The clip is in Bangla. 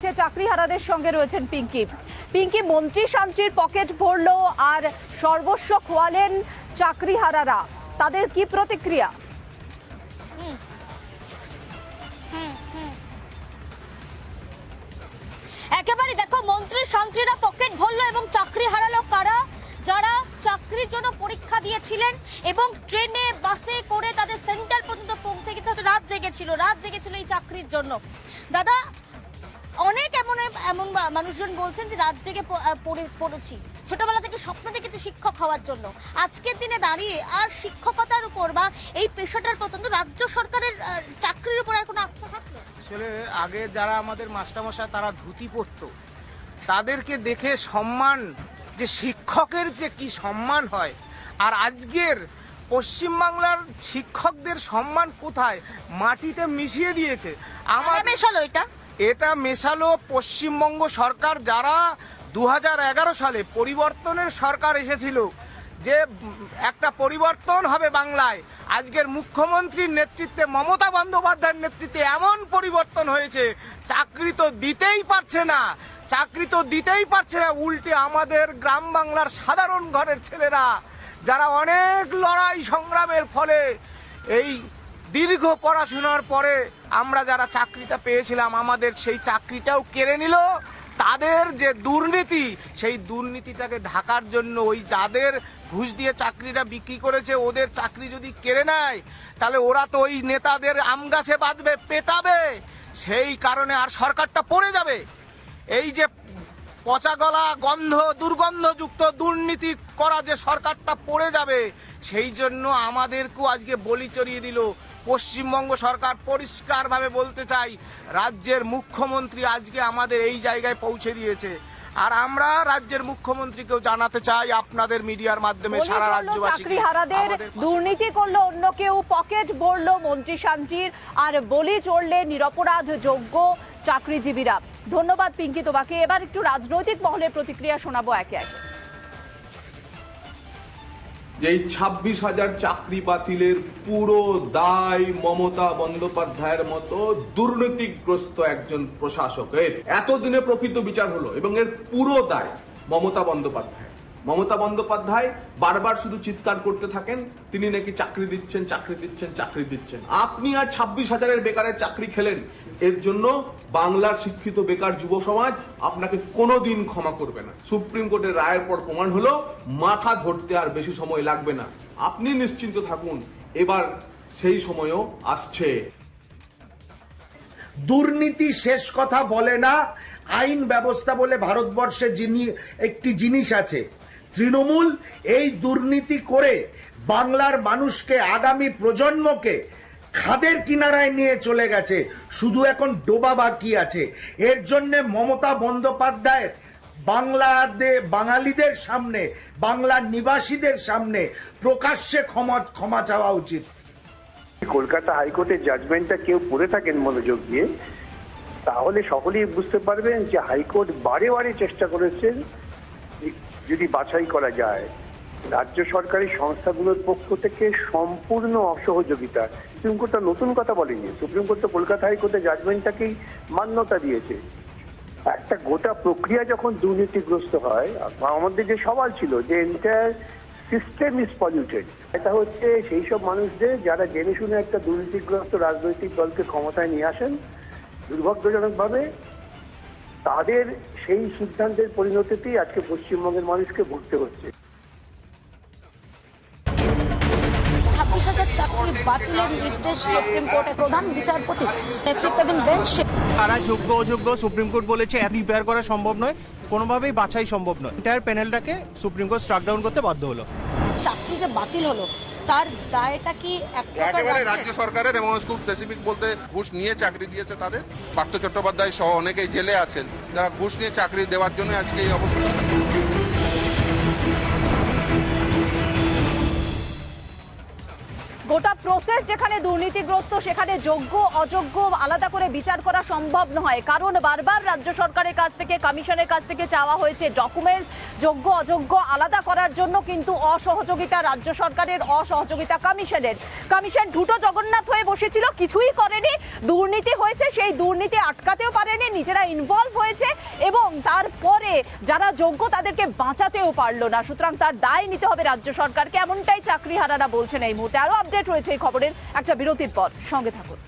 চাকরিহারাদের সঙ্গে রয়েছেন পিঙ্কি মন্ত্রী শান্তির পকেট ভরলো আর সর্বস্ব খোয়ালেন চাকরিহারারা, তাদের কি প্রতিক্রিয়া? একেবারে দেখো, মন্ত্রী শান্তিরা পকেট ভরলো এবং চাকরি হারালো কারা? যারা চাকরির জন্য পরীক্ষা দিয়েছিলেন এবং ট্রেনে বাসে করে তাদের সেন্টার পর্যন্ত পৌঁছে গেছে, রাত জেগেছিল এই চাকরির জন্য। দাদা, অনেক এমন মানুষজন বলছেন যে রাত জেগে পড়েছি, ছোটবেলা থেকে স্বপ্ন দেখেছি শিক্ষক হওয়ার জন্য। আজকের দিনে দাঁড়িয়ে আর শিক্ষকতার উপর বা এই পেশাটার প্রতি রাজ্য সরকারের চাকরির উপর আর কোনো আস্থা থাকলো? আসলে আগে যারা আমাদের মাস্টারমশাই তারা ধুতি পরতো, তাদেরকে দেখে সম্মান, যে শিক্ষকের যে কি সম্মান হয়, আর আজকের পশ্চিমবাংলার শিক্ষকদের সম্মান কোথায়? মাটিতে মিশিয়ে দিয়েছে। আমার মেশালো এটা মেশালো পশ্চিমবঙ্গ সরকার, যারা 2011 সালে পরিবর্তনের সরকার এসেছিল, যে একটা পরিবর্তন হবে বাংলায়। আজকের মুখ্যমন্ত্রীর নেতৃত্বে, মমতা বন্দ্যোপাধ্যায়ের নেতৃত্বে এমন পরিবর্তন হয়েছে, চাকরি তো দিতেই পারছে না। উল্টে আমাদের গ্রাম বাংলার সাধারণ ঘরের ছেলেরা, যারা অনেক লড়াই সংগ্রামের ফলে এই দীর্ঘ পড়াশোনার পরে আমরা যারা চাকরিটা পেয়েছিলাম, আমাদের সেই চাকরিটাও কেড়ে নিল। তাদের যে দুর্নীতি, সেই দুর্নীতিটাকে ঢাকার জন্য ওই যাদের ঘুষ দিয়ে চাকরিটা বিক্রি করেছে, ওদের চাকরি যদি কেড়ে নেয়, তাহলে ওরা তো ওই নেতাদের আম গাছে বাঁধবে, পেটাবে। সেই কারণে আর সরকারটা পড়ে যাবে। এই যে পচা গলা, দুর্গন্ধযুক্ত দুর্নীতি করা যে সরকারটা পড়ে যাবে, সেই জন্য আমাদেরকেও আজকে বলি চড়িয়ে দিল পশ্চিমবঙ্গ সরকার। পরিষ্কারভাবে বলতে চাই, রাজ্যের মুখ্যমন্ত্রী আজকে আমাদের এই জায়গায় পৌঁছে দিয়েছে। আর আমরা রাজ্যের মুখ্যমন্ত্রীকেও জানাতে চাই আপনাদের মিডিয়ার মাধ্যমে, সারা রাজ্যবাসী, চাকরিহারাদের দুর্নীতি করলো অন্য কেউ, পকেট ভরলো মন্ত্রী শান্তির, আর বলি চড়লে নিরপরাধ যোগ্য চাকরিজীবীরা। ধন্যবাদ পিঙ্কি তোমাকে। এবার একটু রাজনৈতিক মহলের প্রতিক্রিয়া শোনাবো একে একে। এই 26,000 চাকরি বাতিলের পুরো দায় মমতা বন্দ্যোপাধ্যায়ের মতো দুর্নীতিগ্রস্ত একজন প্রশাসকের। এতদিনে প্রকৃত বিচার হলো এবং এর পুরো দায় মমতা বন্দ্যোপাধ্যায় বারবার শুধু চিৎকার করতে থাকেন, তিনি নাকি চাকরি দিচ্ছেন। আপনি আর 26,000 বেকারের চাকরি খেলেন। এর জন্য বাংলার শিক্ষিত বেকার যুব সমাজ আপনাকে কোনোদিন ক্ষমা করবে না। সুপ্রিম কোর্টের রায়ের পর প্রমাণ হলো, মাথা ধরতে আর বেশি সময় লাগবে না। আপনি নিশ্চিন্ত থাকুন, এবার সেই সময়ও আসছে। দুর্নীতি শেষ কথা বলে না। আইন ব্যবস্থা বলে ভারতবর্ষে একটি জিনিস আছে, তৃণমূল এই দুর্নীতি করে বাংলার মানুষকে, আগামী প্রজন্মকে খাদের কিনারায় নিয়ে চলে গেছে। শুধু এখন ডোবা বাকি আছে। এর জন্য মমতা বন্দ্যোপাধ্যায়ের বাঙালিদের সামনে, বাংলার নিবাসীদের সামনে প্রকাশ্যে ক্ষমা চাওয়া উচিত। কলকাতা হাইকোর্টের জাজমেন্টটা কেউ পড়ে থাকেন মনোযোগ দিয়ে, তাহলে সকলেই বুঝতে পারবেন যে হাইকোর্ট বারে বারে চেষ্টা করেছেন, যদি বাছাই করা যায়, রাজ্য সরকারি সংস্থাগুলোর পক্ষ থেকে সম্পূর্ণ অসহযোগিতা। সুপ্রিম কোর্ট নতুন কথা বলেনি। সুপ্রিম কোর্ট তো কলকাতা হাইকোর্টের জাজমেন্টটাকেই মান্যতা দিয়েছে। একটা গোটা প্রক্রিয়া যখন দুর্নীতিগ্রস্ত হয়, আমাদের যে সওয়াল ছিল যে এন্টায়ার সিস্টেম ইজ পলিউটেড, এটা হচ্ছে সেই সব মানুষদের যারা জেনে শুনে একটা দুর্নীতিগ্রস্ত রাজনৈতিক দলকে ক্ষমতায় নিয়ে আসেন, দুর্ভাগ্যজনকভাবে তাদের সেই সিদ্ধান্তের পরিণতিতেই আজকে পশ্চিমবঙ্গের মানুষকে ভুগতে হচ্ছে। 26,000 চাকরি বাতিলের নির্দেশ সুপ্রিম কোর্টের প্রধান বিচারপতি নেতৃত্বাধীন বেঞ্চ। তারা যোগ্য অযোগ্য সুপ্রিম কোর্ট বলেছে রিপেয়ার করা সম্ভব নয়, কোনোভাবেই বাছাই সম্ভব নয়। এন্টায়ার প্যানেলটাকে সুপ্রিম কোর্ট স্ট্রাক ডাউন করতে বাধ্য হলো। চাকরি যে বাতিল হলো, তার দায়টা কি একেবারে রাজ্য সরকারের, এবং খুব স্পেসিফিক বলতে ঘুষ নিয়ে চাকরি দিয়েছে তাদের। পার্থ চট্টোপাধ্যায় সহ অনেকেই জেলে আছেন, যারা ঘুষ নিয়ে চাকরি দেওয়ার জন্য আজকে এই অবস্থা। গোটা প্রসেস যেখানে দুর্নীতিগ্রস্ত সেখানে যোগ্য অযোগ্য আলাদা করে বিচার করা সম্ভব নয়, কারণ বারবার রাজ্য সরকারের কাছ থেকে কমিশনের কাছ থেকে চাওয়া হয়েছে ডকুমেন্টস, যোগ্য অযোগ্য আলাদা করার জন্য কিন্তু অসহযোগিতা রাজ্য সরকারের, অসহযোগিতা কমিশনের। কমিশন ঢুটো জগন্নাথ হয়ে বসেছিল, কিছুই করেনি, দুর্নীতি হয়েছে সেই দুর্নীতি আটকাতেও পারেনি, নিজেরা ইনভলভ হয়েছে এবং তারপরে যারা যোগ্য তাদেরকে বাঁচাতেও পারলো না। সুতরাং তার দায় নিতে হবে রাজ্য সরকারকে, এমনটাই চাকরিহারারা বলছেন এই মুহূর্তে। আরো আপডেট রয়েছে এই খবরের একটা বিরতির পর, সঙ্গে থাকুন।